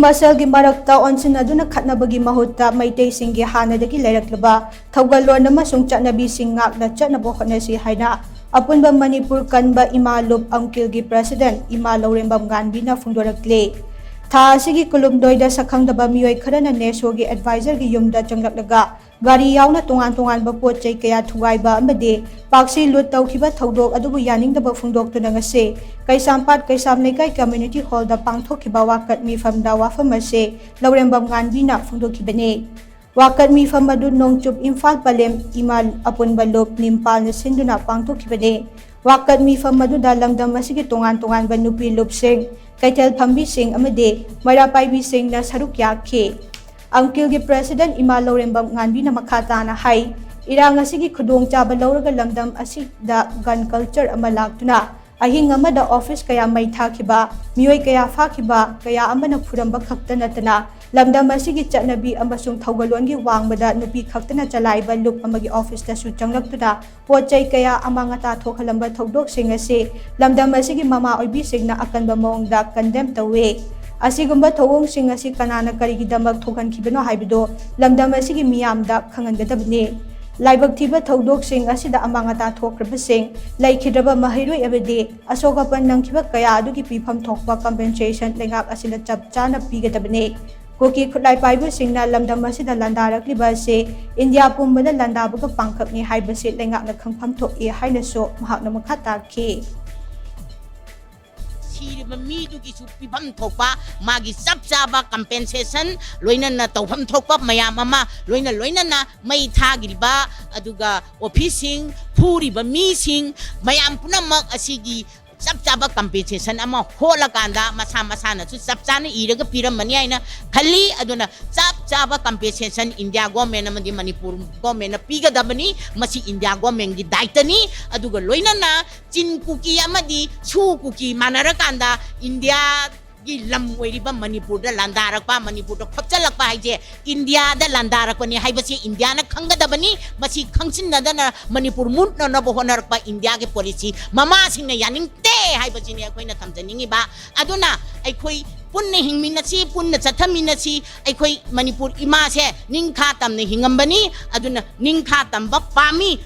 ꯃꯁꯦꯜꯒꯤ ꯃꯔꯛꯇ ꯑꯣꯟꯁꯤꯟꯅꯗꯨꯅ ꯈꯠꯅꯕꯒꯤ ꯃꯍꯨꯠꯇ ꯃꯩꯇꯩꯁꯤꯡꯒꯤ ꯍꯥꯟꯅꯗꯒꯤ ꯂꯩꯔꯛꯂꯕ ꯊꯧꯒꯜꯂꯣꯟ ꯑꯃꯁꯨꯡ ꯆꯠꯅꯕꯤꯁꯤꯡ ꯉꯥꯛꯅ ꯆꯠꯅꯕ ꯍꯣꯠꯅꯁꯤ ꯍꯥꯏꯅ ꯑꯄꯨꯟꯕ ꯃꯅꯤꯄꯨꯔ ꯀꯟꯕ ꯏꯃꯥ ꯂꯨꯞ ꯑꯪꯀꯤꯜꯒꯤ ꯄ꯭ꯔꯁꯤꯗꯦꯟꯠ ꯏꯃꯥ ꯂꯧꯔꯦꯝꯕꯝ ꯒꯥꯟꯙꯤꯅ ꯐꯣꯡꯗꯣꯔꯛꯂꯤ꯫ ꯊꯥ ꯑꯁꯤꯒꯤ ꯀꯨꯂꯨꯝꯗꯣꯏꯗ ꯁꯛꯈꯪꯗꯕ ꯃꯤꯑꯣꯏ ꯈꯔꯅ ꯅꯦꯁꯣꯒꯤ ꯑꯦꯗꯚꯥꯏꯖꯔꯒꯤ ꯌꯨꯝꯗ ꯆꯪꯂꯛꯂꯒ ꯒꯥꯔꯤ ꯌꯥꯎꯅ ꯇꯣꯉꯥꯟꯕ ꯄꯣꯠꯆꯩ ꯀꯌꯥ ꯊꯨꯒꯥꯏꯕ ꯑꯃꯗꯤ ꯄꯥꯛꯁꯤ ꯂꯨꯠ ꯇꯧꯈꯤꯕ ꯊꯧꯗꯣꯛ ꯑꯗꯨꯕꯨ ꯌꯥꯅꯤꯡꯗꯕ ꯐꯣꯡꯗꯣꯛꯇꯨꯅ ꯉꯁꯤ ꯀꯩꯁꯥꯝꯄꯥꯠ ꯀꯩꯁꯥꯝ ꯂꯩꯀꯥꯏ ꯀꯝꯃ꯭ꯌꯨꯅꯤꯇꯤ ꯍꯣꯜꯗ ꯄꯥꯡꯊꯣꯛꯈꯤꯕ ꯋꯥꯀꯠ ꯃꯤꯐꯝꯗ ꯋꯥꯐꯝ ꯑꯁꯤ ꯂꯧꯔꯦꯝꯕꯝ ꯒꯥꯟꯙꯤꯅ ꯐꯣꯡꯗꯣꯛꯈꯤꯕꯅꯤ꯫ ꯋꯥꯀꯠ ꯃꯤꯐꯝ ꯑꯗꯨ ꯅꯣꯡꯆꯨꯞ ꯏꯝꯐꯥꯜ ꯄꯂꯦꯝ ꯏꯃꯥ ꯑꯄꯨꯟꯕ ꯂꯨꯞ ꯅꯤꯝꯄꯥꯜꯅ ꯁꯤꯟꯗꯨꯅ ꯄꯥꯡꯊꯣꯛꯈꯤꯕꯅꯤ꯫ ꯋꯥꯀꯠ ꯃꯤꯐꯝ ꯑꯗꯨꯗ ꯂꯝꯗꯝ ꯑꯁꯤꯒꯤ ꯇꯣꯉꯥꯟꯕ ꯅꯨꯄꯤ ꯂꯨꯞꯁꯤꯡ, ꯀꯩꯊꯦꯜ ꯐꯝꯕꯤꯁꯤꯡ ꯑꯃꯗꯤ ꯃꯩꯔꯥ ꯄꯥꯏꯕꯤꯁꯤꯡꯅ ꯁꯔꯨꯛ ꯌꯥꯈꯤ꯫ ꯑꯪꯀꯤꯜꯒꯤ ꯄ꯭ꯔꯁꯤꯗꯦꯟꯠ ꯏꯃꯥ ꯂꯧꯔꯦꯝꯕꯝ ꯒꯥꯟꯙꯤꯅ ꯃꯈꯥ ꯇꯥꯅ ꯍꯥꯏ ꯏꯔꯥꯡ ꯑꯁꯤꯒꯤ ꯈꯨꯗꯣꯡꯆꯥꯕ ꯂꯧꯔꯒ ꯂꯝꯗꯝ ꯑꯁꯤꯗ ꯒꯟ ꯀꯜꯆꯔ ꯑꯃ ꯂꯥꯛꯇꯨꯅ ꯑꯍꯤꯡ ꯑꯃꯗ ꯑꯣꯐꯤꯁ ꯀꯌꯥ ꯃꯩ ꯊꯥꯈꯤꯕ, ꯃꯤꯑꯣꯏꯀꯌా ꯐꯥꯈꯤꯕ, ꯀꯌꯥ ꯑꯃꯅ ꯐꯨꯔꯝꯕ ꯈꯛꯇ ꯅꯠꯇꯅ ꯂꯝꯗꯝ ꯑꯁꯤꯒꯤ ꯆꯠꯅꯕꯤ ꯑꯃꯁꯨꯡ ꯊꯧꯒꯜꯂꯣꯟꯒꯤ ꯋꯥꯡꯃꯗ ꯅꯨꯄꯤ ꯈꯛꯇꯅ ꯆꯂꯥꯏꯕ ꯂꯨꯞ ꯑꯃꯒꯤ ꯑꯣꯐꯤꯁꯇꯁꯨ ꯆꯪꯂꯛꯇꯨꯅ ꯄꯣꯠꯆꯩ ꯀꯌꯥ ꯑꯃꯥꯡ ꯑꯇꯥ ꯊꯣꯛꯍꯜꯂꯝꯕ ꯊꯧꯗꯣꯛꯁꯤꯡ ꯑꯁꯤ ꯂꯝꯗꯝ ꯑꯁꯤꯒꯤ ꯃꯃꯥ ꯑꯣꯏꯕꯤꯁꯤꯡꯅ ꯑꯀꯟꯕ ꯃꯑꯣꯡꯗ ꯀꯟꯗꯦꯝ ꯇꯧꯏ꯫ ꯑꯁꯤꯒꯨꯝꯕ ꯊꯧꯑꯣꯡꯁꯤꯡ ꯑꯁꯤ ꯀꯅꯥꯅ ꯀꯔꯤꯒꯤꯗꯃꯛ ꯊꯣꯛꯍꯟꯈꯤꯕꯅꯣ ꯍꯥꯏꯕꯗꯨ ꯂꯝꯗꯝ ꯑꯁꯤꯒꯤ ꯃꯤꯌꯥꯝꯗ ꯈꯪꯍꯟꯒꯗꯕꯅꯤ꯫ ꯂꯥꯏꯕꯛ ꯊꯤꯕ ꯊꯧꯗꯣꯛꯁꯤꯡ ꯑꯁꯤꯗ ꯑꯃꯥꯡ ꯑꯇꯥ ꯊꯣꯛꯈ꯭ꯔꯕꯁꯤꯡ, ꯂꯩꯈꯤꯗ꯭ꯔꯕ ꯃꯍꯩꯔꯣꯏ ꯑꯃꯗꯤ ꯑꯁꯣꯛ ꯑꯄꯟ ꯅꯪꯈꯤꯕ ꯀꯌꯥ ꯑꯗꯨꯒꯤ ꯄꯤꯐꯝ ꯊꯣꯛꯄ ꯀꯝꯄꯦꯟꯁꯦꯁꯟ ꯂꯩꯉꯥꯛ ꯑꯁꯤꯅ ꯆꯞ ꯆꯥꯅ ꯄꯤꯒꯗꯕꯅꯤ꯫ ꯀꯨꯀꯤ ꯈꯨꯠꯂꯥꯏ ꯄꯥꯏꯕꯁꯤꯡꯅ ꯂꯝꯗꯝ ꯑꯁꯤꯗ ꯂꯥꯟꯗꯥꯔꯛꯂꯤꯕ ꯑꯁꯤ ꯏꯟꯗꯤꯌꯥ ꯄꯨꯝꯕꯗ ꯂꯥꯟꯗꯥꯕꯒ ꯄꯥꯡꯈꯛꯅꯤ ꯍꯥꯏꯕꯁꯤ ꯂꯩꯉꯥꯛꯅ ꯈꯪꯐꯝ ꯊꯣꯛꯏ ꯍꯥꯏꯅꯁꯨ ꯃꯍꯥꯛꯅ ꯃꯈꯥ ꯇꯥꯈꯤ꯫ ꯁꯤꯔꯤꯕ ꯃꯤꯗꯨꯒꯤꯁꯨ ꯄꯤꯐꯝ ꯊꯣꯛꯄ ꯃꯥꯒꯤ ꯆꯞ ꯆꯥꯕ ꯀꯝꯄꯦꯟꯁꯦꯁꯟ ꯂꯣꯏꯅꯅ ꯇꯧꯐꯝ ꯊꯣꯛꯄ ꯃꯌꯥꯝ ꯑꯃ ꯂꯣꯏꯅꯅ ꯃꯩ ꯊꯥꯒꯤꯔꯤꯕ ꯑꯗꯨꯒ ꯑꯣꯐꯤꯁꯁꯤꯡ, ꯐꯨꯔꯤꯕ ꯃꯤꯁꯤꯡ ꯃꯌꯥꯝ ꯄꯨꯝꯅꯃꯛ ꯑꯁꯤꯒꯤ ꯆꯞ ꯆꯥꯕ ꯀꯝꯄꯦꯟꯁꯦꯁꯟ ꯑꯃ ꯍꯣꯠꯂꯀꯥꯟꯗ ꯃꯁꯥꯅꯁꯨ ꯆꯞ ꯆꯥꯅ ꯏꯔꯒ ꯄꯤꯔꯝꯃꯅꯤ ꯍꯥꯏꯅ ꯈꯜꯂꯤ꯫ ꯑꯗꯨꯅ ꯆꯞ ꯆꯥꯕ ꯀꯝꯄꯦꯟꯁꯦꯁꯟ ꯏꯟꯗꯤꯌꯥ ꯒꯣꯔꯃꯦꯟꯠ ꯑꯃꯗꯤ ꯃꯅꯤꯄꯨꯔ ꯒꯣꯔꯃꯦꯟꯠꯅ ꯄꯤꯒꯗꯕꯅꯤ꯫ ꯃꯁꯤ ꯏꯟꯗꯤꯌꯥ ꯒꯣꯔꯃꯦꯟꯠꯒꯤ ꯗꯥꯏꯇꯅꯤ꯫ ꯑꯗꯨꯒ ꯂꯣꯏꯅꯅ ꯆꯤꯟ ꯀꯨꯀꯤ ꯑꯃꯗꯤ ꯁꯨ ꯀꯨꯀꯤ ꯃꯥꯟꯅꯔꯀꯥꯟꯗ ꯏꯟꯗꯤꯌꯥꯒꯤ ꯂꯝ ꯑꯣꯏꯔꯤꯕ ꯃꯅꯤꯄꯨꯔꯗ ꯂꯥꯟꯗꯥꯔꯛꯄ, ꯃꯅꯤꯄꯨꯔꯗ ꯈꯣꯞꯆꯜꯂꯛꯄ ꯍꯥꯏꯁꯦ ꯏꯟꯗꯤꯌꯥꯗ ꯂꯥꯟꯗꯥꯔꯛꯄꯅꯤ ꯍꯥꯏꯕꯁꯤ ꯏꯟꯗꯤꯌꯥꯅ ꯈꯪꯒꯗꯕꯅꯤ꯫ ꯃꯁꯤ ꯈꯪꯁꯤꯟꯅꯗꯅ ꯃꯅꯤꯄꯨꯔ ꯃꯨꯠꯅꯅꯕ ꯍꯣꯠꯅꯔꯛꯄ ꯏꯟꯗꯤꯌꯥꯒꯤ ꯄꯣꯂꯤꯁꯤ ꯃꯃꯥꯁꯤꯡꯅ ꯌꯥꯅꯤꯡꯗꯦ ꯍꯥꯏꯕꯁꯤꯅꯤ ꯑꯩꯈꯣꯏꯅ ꯊꯝꯖꯅꯤꯡꯉꯤꯕ꯫ ꯑꯗꯨꯅ ꯑꯩꯈꯣꯏ ꯄꯨꯟꯅ ꯍꯤꯡꯃꯤꯟꯅꯁꯤ, ꯄꯨꯟꯅ ꯆꯠꯊꯃꯤꯟꯅꯁꯤ꯫ ꯑꯩꯈꯣꯏ ꯃꯅꯤꯄꯨꯔ ꯏꯃꯥꯁꯦ ꯅꯤꯡꯈꯥ ꯇꯝꯅ ꯍꯤꯡꯉꯝꯕꯅꯤ꯫ ꯑꯗꯨꯅ ꯅꯤꯡꯈꯥ ꯇꯝꯕ ꯄꯥꯝꯃꯤ